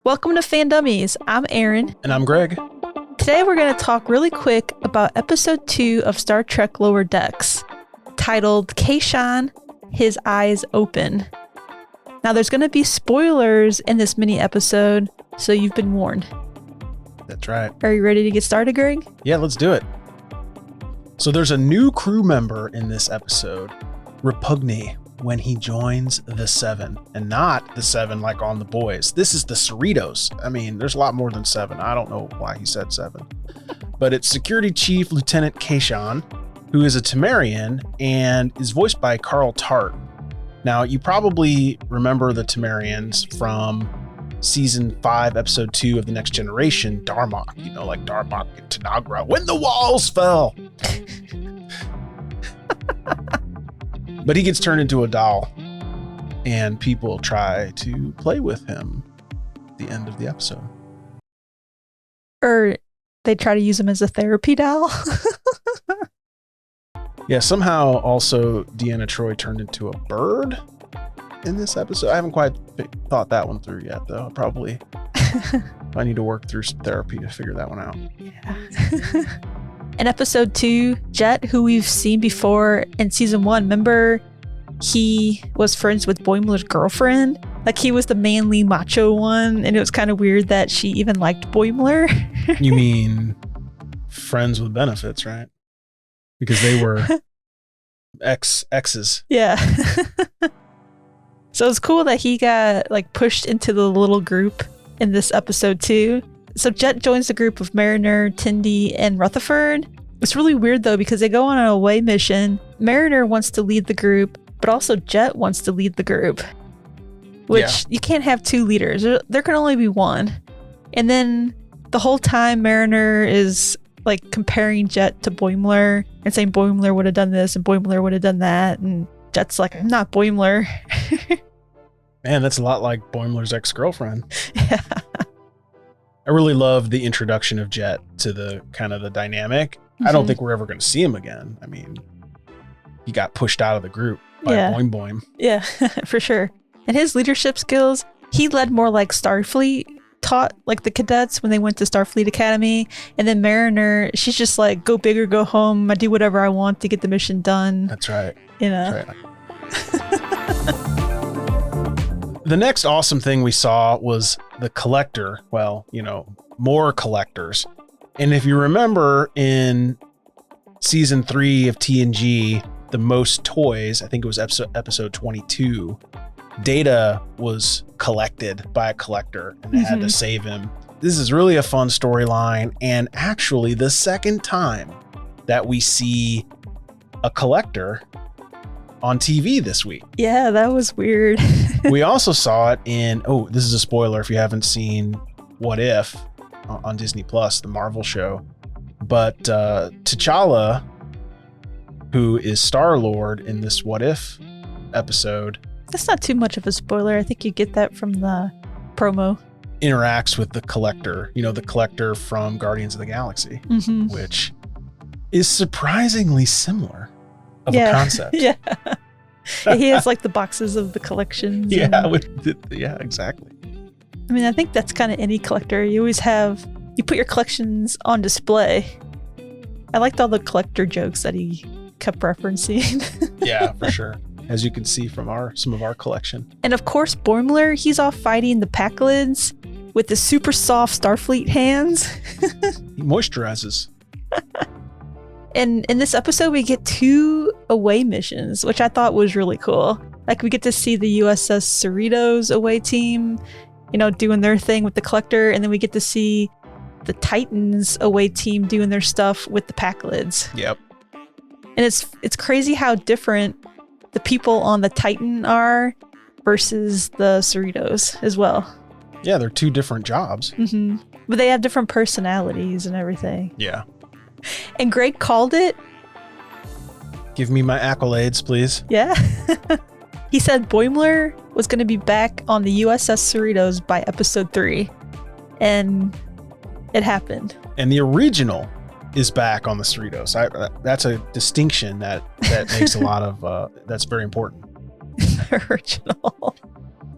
Welcome to Fan Dummies. I'm Aaron. And I'm Greg. Today we're going to talk really quick about episode 2 of Star Trek Lower Decks, titled Kayshon, His Eyes Open. Now there's going to be spoilers in this mini episode, so you've been warned. That's right. Are you ready to get started, Greg? Yeah, let's do it. So there's a new crew member in this episode, Repugne, when he joins the Seven, and not the Seven like on The Boys. This is the Cerritos. I mean, there's a lot more than 7. I don't know why he said 7, but it's Security Chief Lieutenant Kayshon, who is a Temerian and is voiced by Carl Tart. Now, you probably remember the Temerians from season 5, episode 2 of The Next Generation, Darmok, like Darmok and Tanagra, when the walls fell. But he gets turned into a doll, and people try to play with him at the end of the episode. Or they try to use him as a therapy doll. Yeah, somehow also Deanna Troi turned into a bird in this episode. I haven't quite thought that one through yet, though. I need to work through some therapy to figure that one out. Yeah. In episode 2, Jet, who we've seen before in season 1, remember he was friends with Boimler's girlfriend? Like he was the manly macho one, and it was kind of weird that she even liked Boimler. You mean friends with benefits, right? Because they were exes. Yeah. So it's cool that he got pushed into the little group in this episode too. So Jet joins the group of Mariner, Tendi, and Rutherford. It's really weird though because they go on an away mission. Mariner wants to lead the group, but also Jet wants to lead the group. Which you can't have 2 leaders. There can only be one. And then the whole time Mariner is comparing Jet to Boimler and saying Boimler would have done this and Boimler would have done that. And Jet's like, I'm not Boimler. Man, that's a lot like Boimler's ex-girlfriend. Yeah. I really love the introduction of Jet to the kind of the dynamic. Mm-hmm. I don't think we're ever going to see him again. I mean, he got pushed out of the group by Boing Boing. Yeah, for sure. And his leadership skills, he led more like Starfleet taught the cadets when they went to Starfleet Academy. And then Mariner, she's just like, go big or go home. I do whatever I want to get the mission done. That's right. That's right. The next awesome thing we saw was the collector. Well, more collectors. And if you remember in season 3 of TNG, the most toys, I think it was episode 22, Data was collected by a collector and they had to save him. This is really a fun storyline, and actually the second time that we see a collector on TV this week. Yeah, that was weird. We also saw it in, this is a spoiler if you haven't seen What If on Disney Plus, the Marvel show. But T'Challa, who is Star-Lord in this What If episode. That's not too much of a spoiler. I think you get that from the promo. Interacts with the collector, the collector from Guardians of the Galaxy, which is surprisingly similar of a concept. Yeah. He has the boxes of the collections. Yeah, exactly. I mean, I think that's kind of any collector. You put your collections on display. I liked all the collector jokes that he kept referencing. Yeah, for sure. As you can see from some of our collection. And of course, Boimler, he's off fighting the Packlids with the super soft Starfleet hands. He moisturizes. And in this episode, we get 2 away missions, which I thought was really cool. We get to see the USS Cerritos away team, doing their thing with the collector. And then we get to see the Titans away team doing their stuff with the Packlids. Yep. And it's crazy how different the people on the Titan are versus the Cerritos as well. Yeah, they're 2 different jobs. But they have different personalities and everything. Yeah. And Greg called it. Give me my accolades, please. Yeah. He said Boimler was going to be back on the USS Cerritos by episode 3. And it happened. And the original is back on the Cerritos. That's a distinction that makes a lot of, that's very important. The original.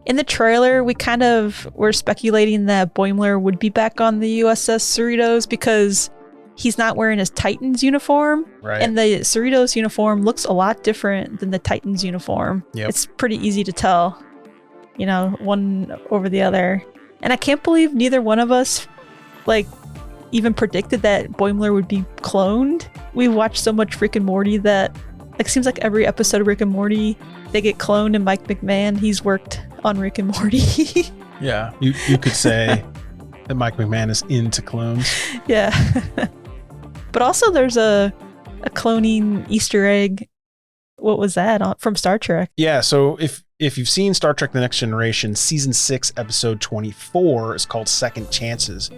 In the trailer, we kind of were speculating that Boimler would be back on the USS Cerritos because he's not wearing his Titans uniform. Right. And the Cerritos uniform looks a lot different than the Titans uniform. Yep. It's pretty easy to tell, you know, one over the other. And I can't believe neither one of us, like, even predicted that Boimler would be cloned. We watched so much Rick and Morty that, like, seems like every episode of Rick and Morty, they get cloned, and Mike McMahon, he's worked on Rick and Morty. Yeah, you could say that Mike McMahon is into clones. Yeah. But also there's a cloning Easter egg. What was that from Star Trek? Yeah, so if you've seen Star Trek The Next Generation, Season 6, Episode 24 is called Second Chances.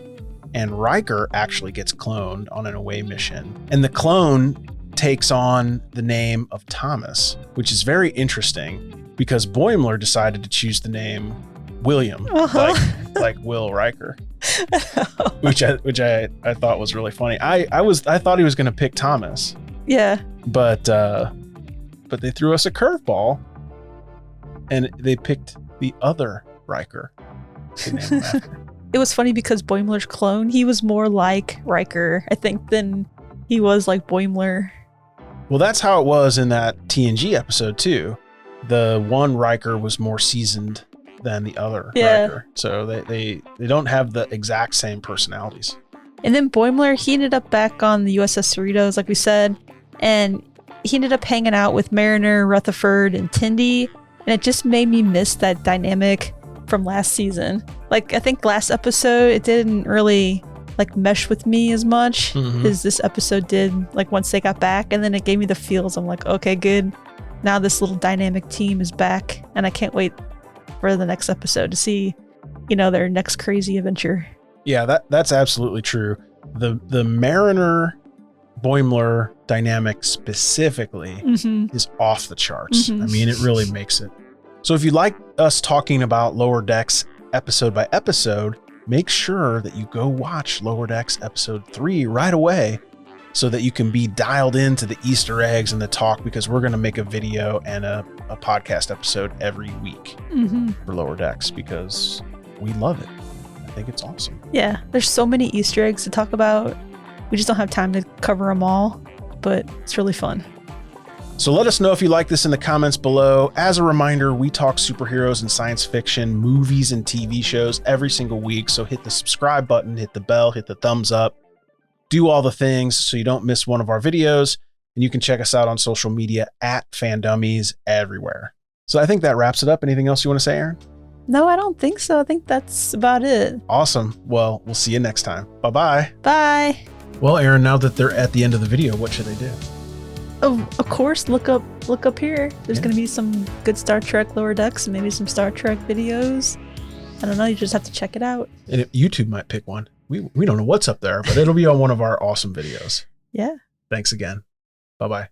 And Riker actually gets cloned on an away mission. And the clone takes on the name of Thomas, which is very interesting because Boimler decided to choose the name William, like Will Riker, which I thought was really funny. I thought he was going to pick Thomas. Yeah. But they threw us a curveball and they picked the other Riker to name him after. It was funny because Boimler's clone, he was more like Riker, I think, than he was like Boimler. Well, that's how it was in that TNG episode too. The one Riker was more seasoned than the other Riker. So they don't have the exact same personalities. And then Boimler, he ended up back on the USS Cerritos, like we said, and he ended up hanging out with Mariner, Rutherford, and Tendi, and it just made me miss that dynamic from last season. Like, I think last episode, it didn't really like mesh with me as much as this episode did, like once they got back, and then it gave me the feels. I'm like, okay, good. Now this little dynamic team is back, and I can't wait for the next episode to see, you know, their next crazy adventure. Yeah, that's absolutely true. The Mariner Boimler dynamic specifically is off the charts. I mean, it really makes it. So if you like us talking about Lower Decks episode by episode, make sure that you go watch Lower Decks episode 3 right away so that you can be dialed into the Easter eggs and the talk, because we're going to make a video and a podcast episode every week for Lower Decks because we love it. I think it's awesome. Yeah, there's so many Easter eggs to talk about. We just don't have time to cover them all, but it's really fun. So let us know if you like this in the comments below. As a reminder, we talk superheroes and science fiction, movies and TV shows every single week. So hit the subscribe button, hit the bell, hit the thumbs up, do all the things so you don't miss one of our videos. And you can check us out on social media at Fandummies everywhere. So I think that wraps it up. Anything else you want to say, Aaron? No, I don't think so. I think that's about it. Awesome. Well, we'll see you next time. Bye-bye. Bye. Well, Aaron, now that they're at the end of the video, what should they do? Of course, look up here. There's going to be some good Star Trek Lower Decks and maybe some Star Trek videos. I don't know. You just have to check it out. And YouTube might pick one. We don't know what's up there, but it'll be on one of our awesome videos. Yeah. Thanks again. Bye-bye.